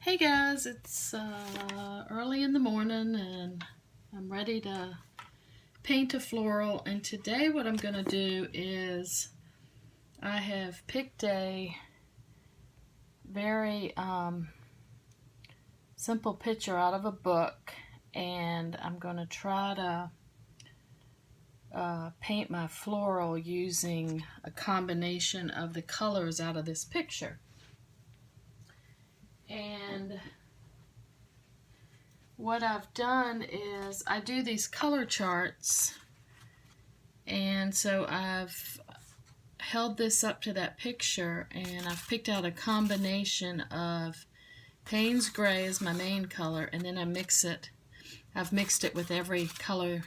Hey guys, it's early in the morning and I'm ready to paint a floral, and today what I'm going to do is I have picked a very simple picture out of a book, and I'm going to try to paint my floral using a combination of the colors out of this picture. And what I've done is I do these color charts, and so I've held this up to that picture and I've picked out a combination of Payne's Gray as my main color, and then I've mixed it with every color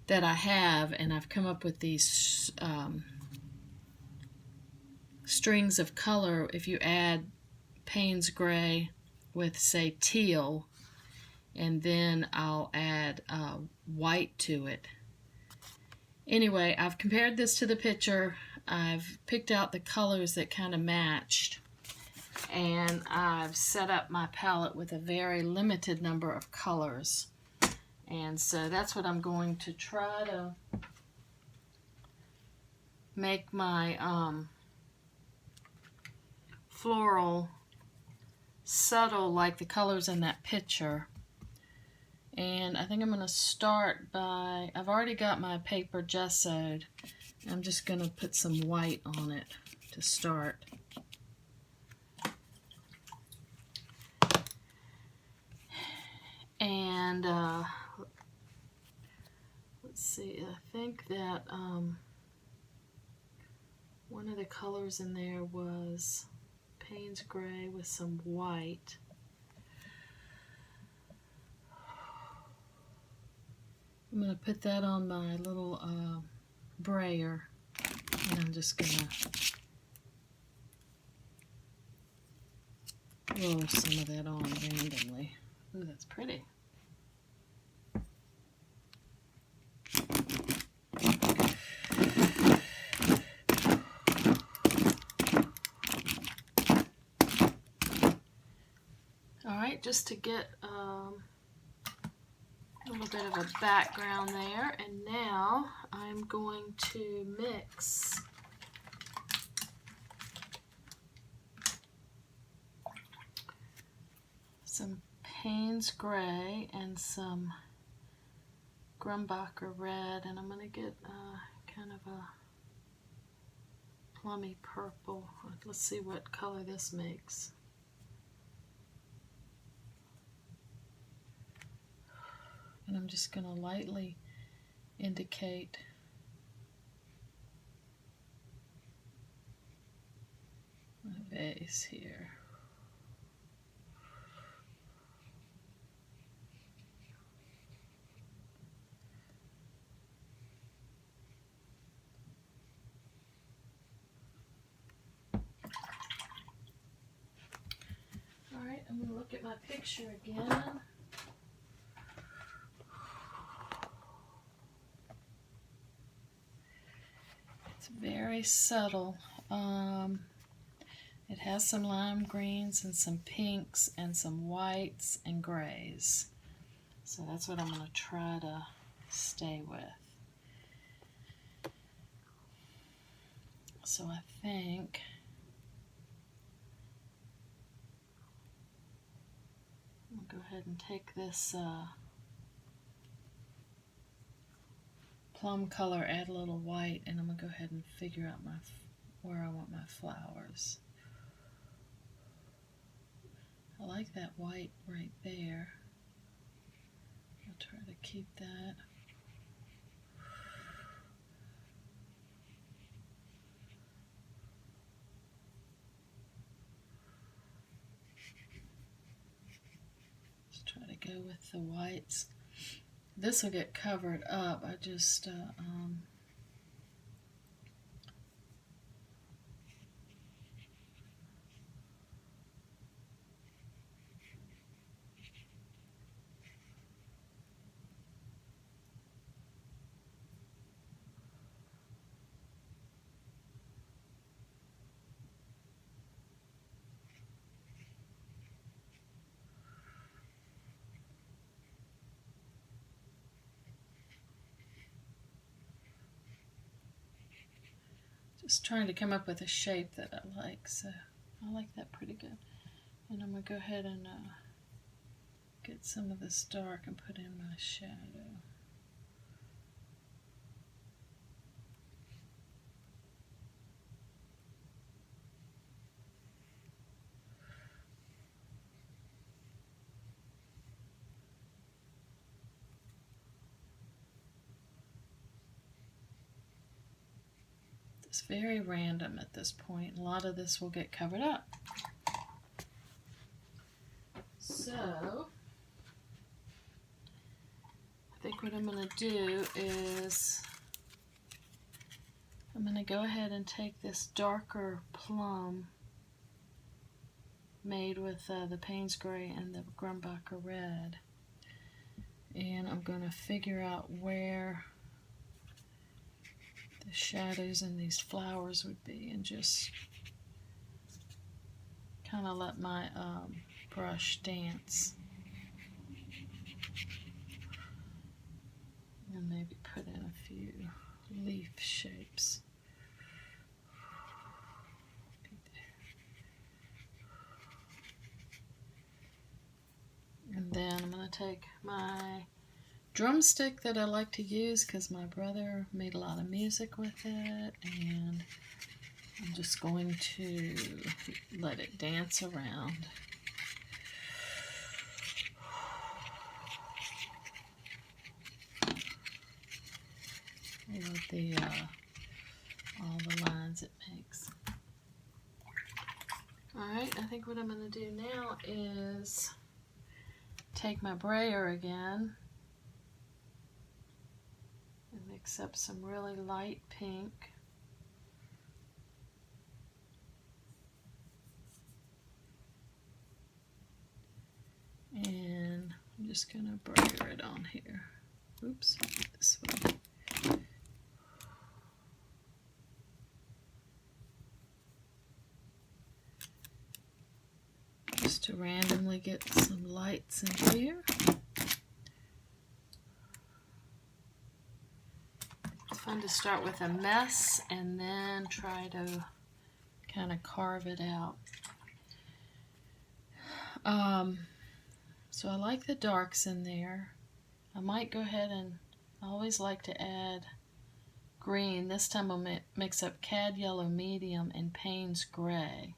that I have, and I've come up with these strings of color. If you add Payne's Gray with, say, teal, and then I'll add white to it. Anyway, I've compared this to the picture. I've picked out the colors that kind of matched, and I've set up my palette with a very limited number of colors. And so that's what I'm going to try to make my floral subtle like the colors in that picture. And I think I'm going to start by, I've already got my paper gessoed. I'm just going to put some white on it to start. And let's see, I think that one of the colors in there was Payne's Gray with some white. I'm going to put that on my little brayer, and I'm just going to roll some of that on randomly. Ooh, that's pretty. Alright, just to get a little bit of a background there, and now I'm going to mix some Payne's Gray and some Grumbacher Red, and I'm going to get kind of a plummy purple. Let's see what color this makes. And I'm just going to lightly indicate my vase here. Alright, I'm going to look at my picture again. It's very subtle. It has some lime greens and some pinks and some whites and grays. So that's what I'm going to try to stay with. So I think I'm going to go ahead and take this plum color, add a little white, and I'm going to go ahead and figure out where I want my flowers. I like that white right there. I'll try to keep that. Just try to go with the whites. This will get covered up. I just Just trying to come up with a shape that I like, so I like that pretty good. And I'm going to go ahead and get some of this dark and put in my shadow. It's very random at this point. A lot of this will get covered up. So, I think what I'm going to do is I'm going to go ahead and take this darker plum made with the Payne's Gray and the Grumbacher Red, and I'm going to figure out where the shadows in these flowers would be, and just kind of let my brush dance, and maybe put in a few leaf shapes. And then I'm going to take my drumstick that I like to use because my brother made a lot of music with it, and I'm just going to let it dance around. I love all the lines it makes. Alright, I think what I'm going to do now is take my brayer again and mix up some really light pink. And I'm just going to brayer it on here. Oops, this way. Just to randomly get some lights in here. It's fun to start with a mess and then try to kind of carve it out. So I like the darks in there. I might go ahead and I always like to add green. This time I'll mix up Cad Yellow Medium and Payne's Gray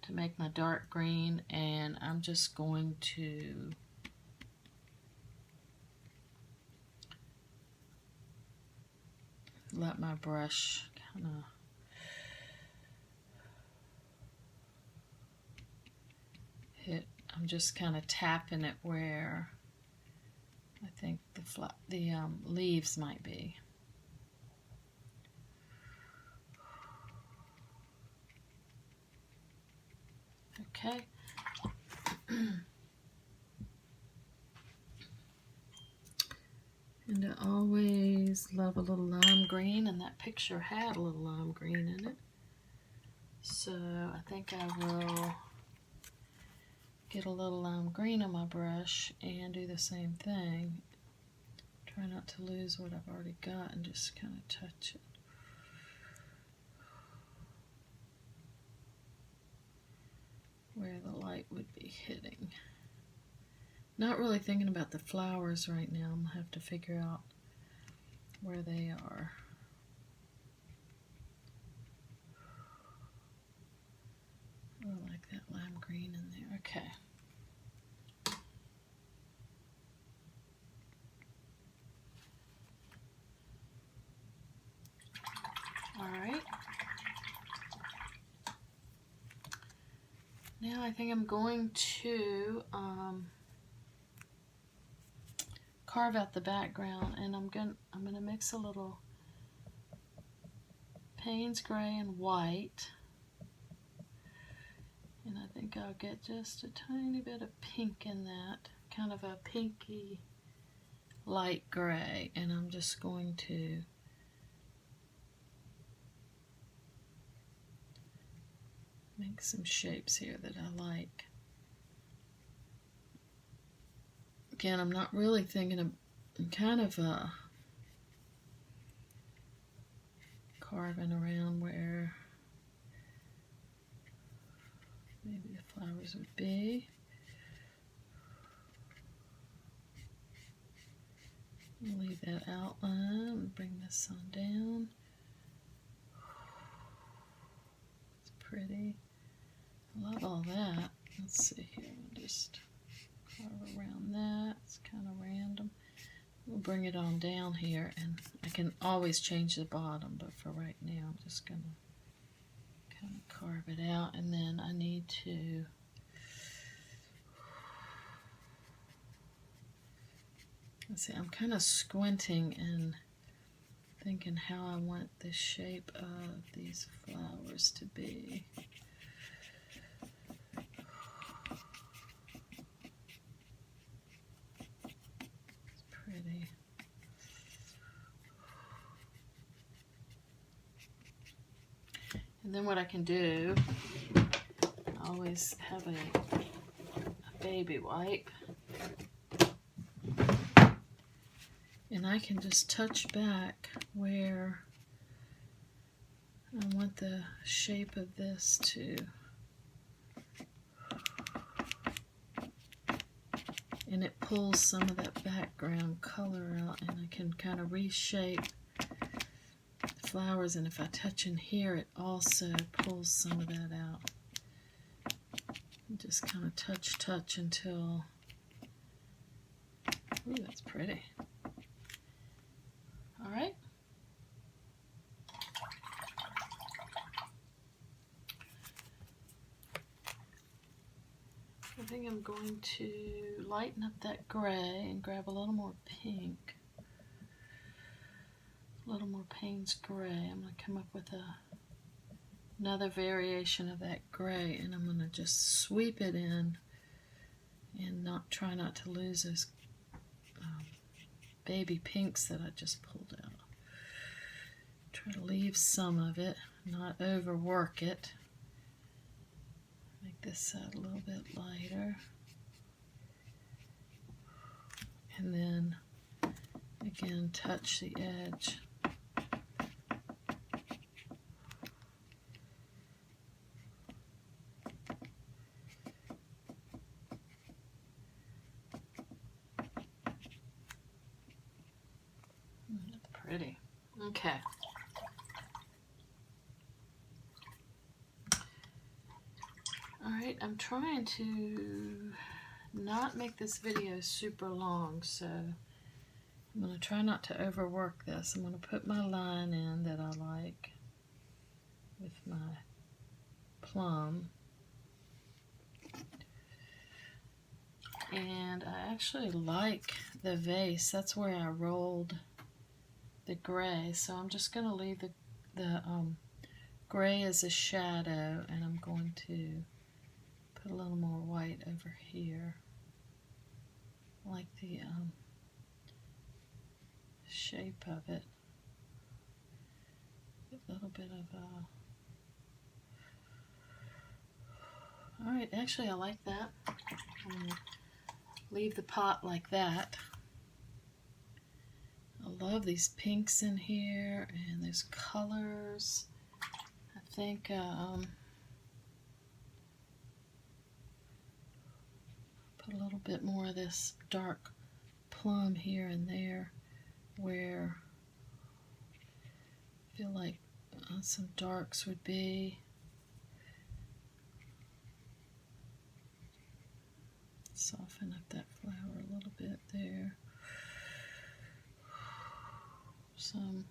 to make my dark green, and I'm just going to let my brush kind of hit. I'm just kind of tapping it where I think the leaves might be. Okay. And I always love a little lime green, and that picture had a little lime green in it. So I think I will get a little lime green on my brush and do the same thing. Try not to lose what I've already got and just kind of touch it. Where the light would be hitting. Not really thinking about the flowers right now. I'm going to have to figure out where they are. I like that lime green in there. Okay. Alright. Now I think I'm going to carve out the background, and I'm gonna mix a little Payne's Gray and white, and I think I'll get just a tiny bit of pink in that, kind of a pinky light gray, and I'm just going to make some shapes here that I like. Again, I'm not really thinking of, I'm kind of carving around where maybe the flowers would be. Leave that outline and bring this on down. It's pretty. I love all that. Let's see here. We'll just carve around that. It's kind of random. We'll bring it on down here, and I can always change the bottom, but for right now I'm just going to kind of carve it out, and then I need to let's see, I'm kind of squinting and thinking how I want the shape of these flowers to be. It's pretty. And then what I can do, I always have a baby wipe. And I can just touch back where I want the shape of this to. And it pulls some of that background color out, and I can kind of reshape the flowers. And if I touch in here, it also pulls some of that out. And just kind of touch until, ooh, that's pretty. All right. I think I'm going to lighten up that gray and grab a little more pink. A little more Payne's gray. I'm going to come up with another variation of that gray, and I'm going to just sweep it in and try not to lose those baby pinks that I just pulled out. Try to leave some of it, not overwork it. Make this side a little bit lighter. And then again touch the edge. That's pretty. Okay. Alright, I'm trying to not make this video super long, so I'm going to try not to overwork this. I'm going to put my line in that I like with my plum. And I actually like the vase. That's where I rolled the gray, so I'm just going to leave the gray as a shadow, and I'm going to put a little more white over here. I like the shape of it. A little bit of alright, actually I like that. I'm gonna leave the pot like that. I love these pinks in here and those colors. I think put a little bit more of this dark plum here and there where I feel like some darks would be. Soften up that flower a little bit there. Some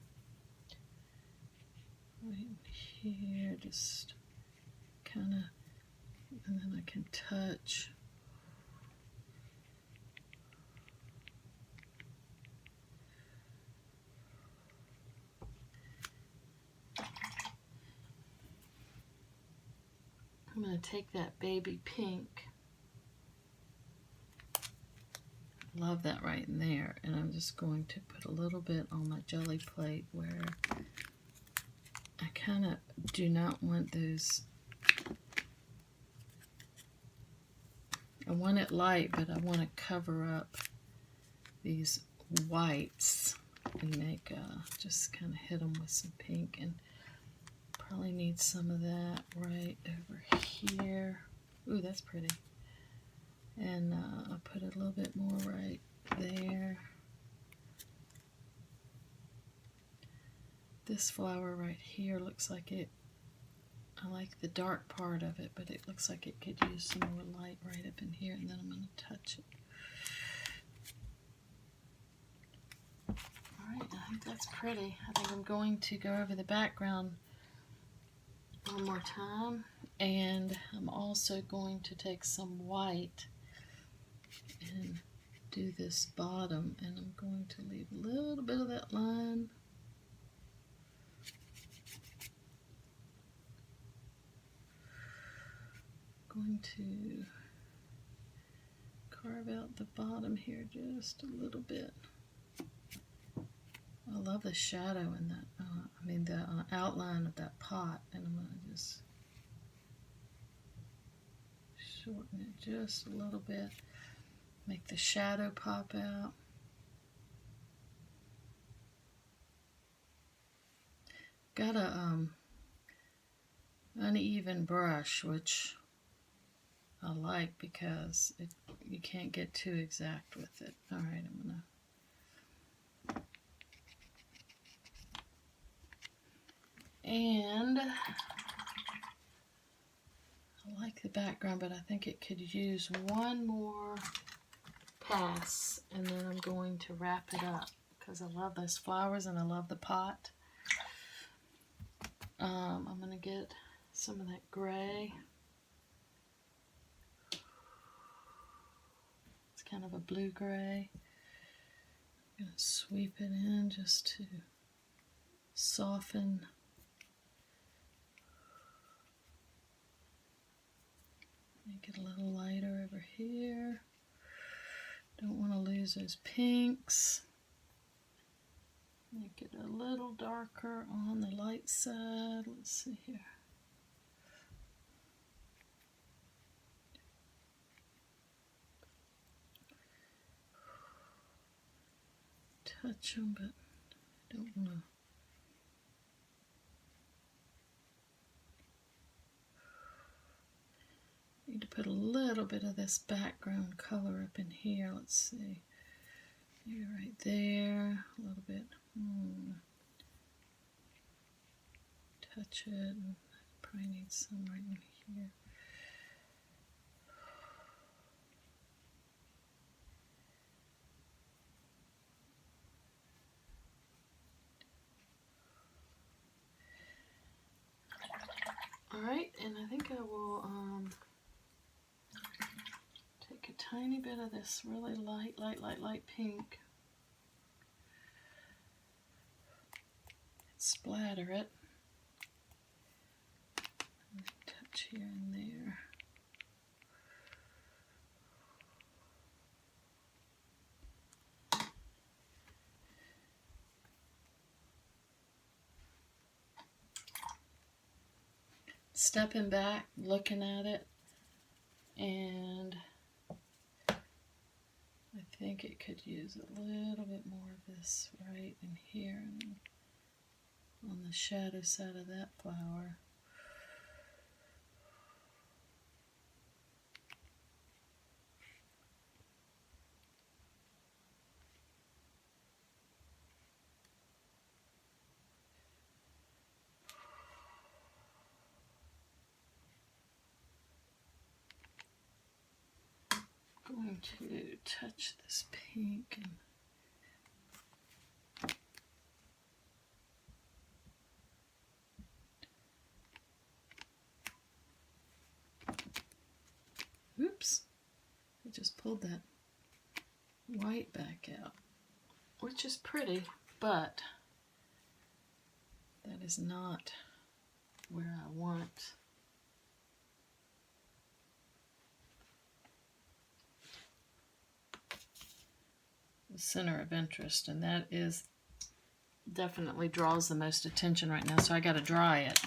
right here, just kind of, and then I can touch. I'm going to take that baby pink. Love that right in there, and I'm just going to put a little bit on my jelly plate where I kind of do not want those. I want it light, but I want to cover up these whites and make just kind of hit them with some pink. And Probably need some of that right over here. Ooh, that's pretty. And I'll put a little bit more right there. This flower right here looks like it, I like the dark part of it, but it looks like it could use some more light right up in here, and then I'm going to touch it. Alright, I think that's pretty. I think I'm going to go over the background one more time, and I'm also going to take some white and do this bottom, and I'm going to leave a little bit of that line. Going to carve out the bottom here just a little bit. I love the shadow in that, the outline of that pot, and I'm going to just shorten it just a little bit, make the shadow pop out. Got a uneven brush, which I like because you can't get too exact with it. All right, I'm gonna and I like the background, but I think it could use one more pass, and then I'm going to wrap it up because I love those flowers and I love the pot. I'm going to get some of that gray. It's kind of a blue-gray. I'm going to sweep it in just to soften. Make it a little lighter over here. Don't want to lose those pinks. Make it a little darker on the light side. Let's see here. Touch them, but I don't want to. Need to put a little bit of this background color up in here. Let's see. Maybe right there. A little bit. Touch it. Probably need some right in here. Alright, and I think I will take a tiny bit of this really light pink. Splatter it. Touch here and there. Stepping back, looking at it, and I think it could use a little bit more of this right in here and on the shadow side of that flower. Going to touch this pink and oops, I just pulled that white back out, which is pretty, but that is not where I want. The center of interest, and that is definitely draws the most attention right now, so I got to dry it.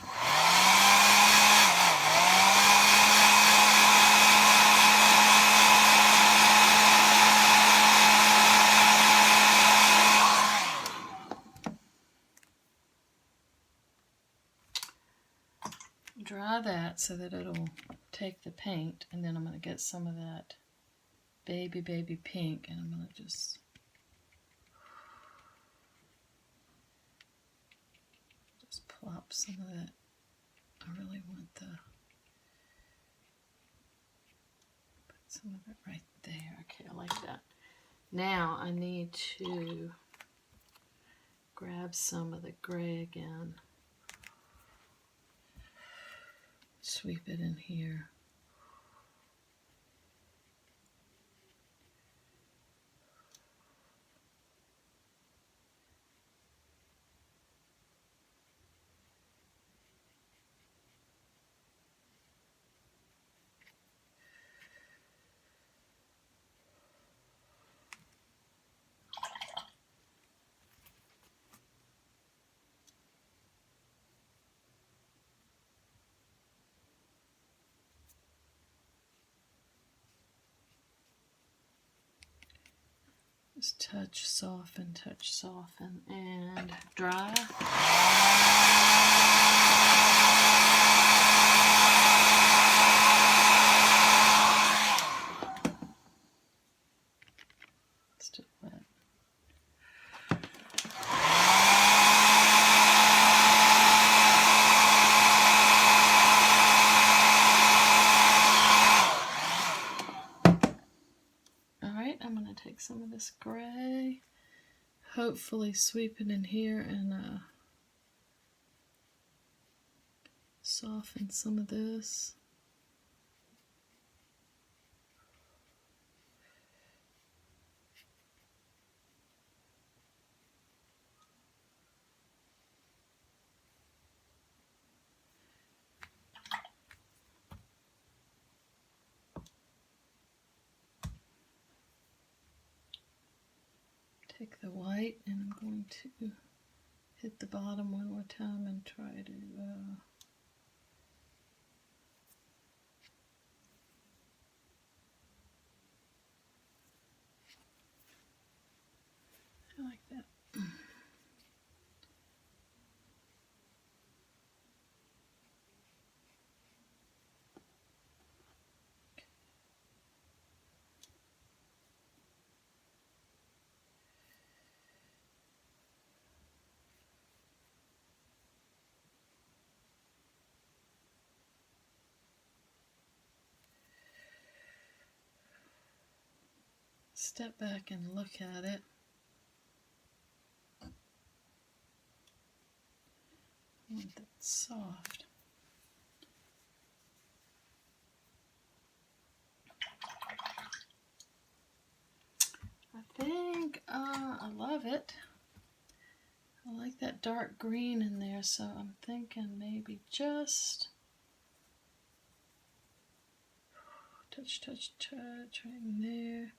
dry that so that it'll take the paint, and then I'm going to get some of that baby pink, and I'm going to just plop some of that. I really want put some of it right there. Okay, I like that. Now I need to grab some of the gray again. Sweep it in here. Just touch, soften, and dry. Still wet. I'm going to take some of this gray, hopefully sweep it in here and soften some of this. Take the white, and I'm going to hit the bottom one more time and try to I like that. Step back and look at it. I want that soft. I think I love it. I like that dark green in there, so I'm thinking maybe just touch right in there.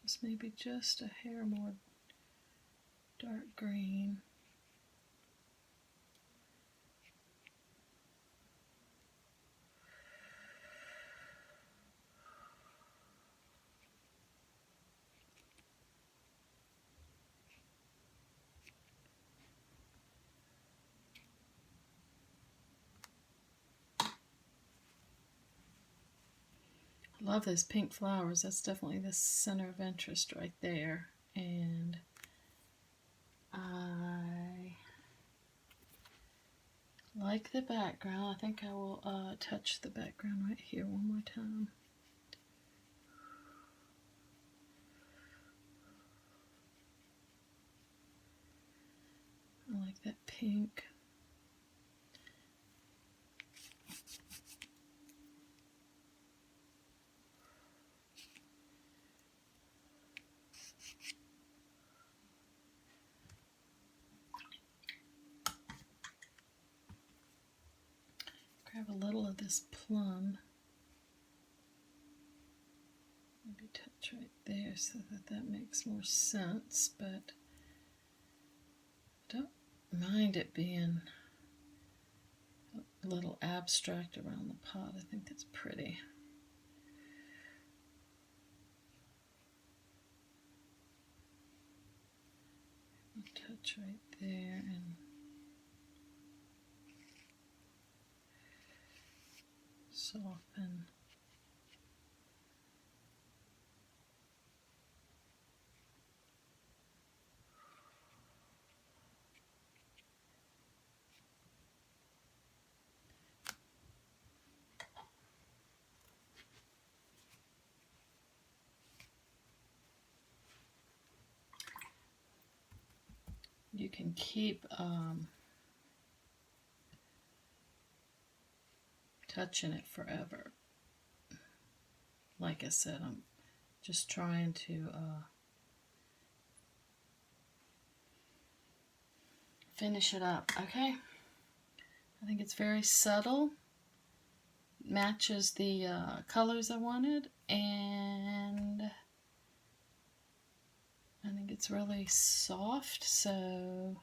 Just maybe just a hair more dark green. I love those pink flowers. That's definitely the center of interest right there. And I like the background. I think I will touch the background right here one more time. I like that pink. Grab a little of this plum. Maybe touch right there so that that makes more sense, but I don't mind it being a little abstract around the pot. I think that's pretty. I'll touch right there and soften. You can keep touching it forever. Like I said, I'm just trying to finish it up. Okay, I think it's very subtle, matches the colors I wanted, and I think it's really soft, so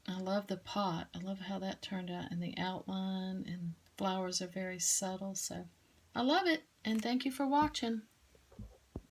I love the pot. I love how that turned out, and the outline and flowers are very subtle, so I love it, and thank you for watching.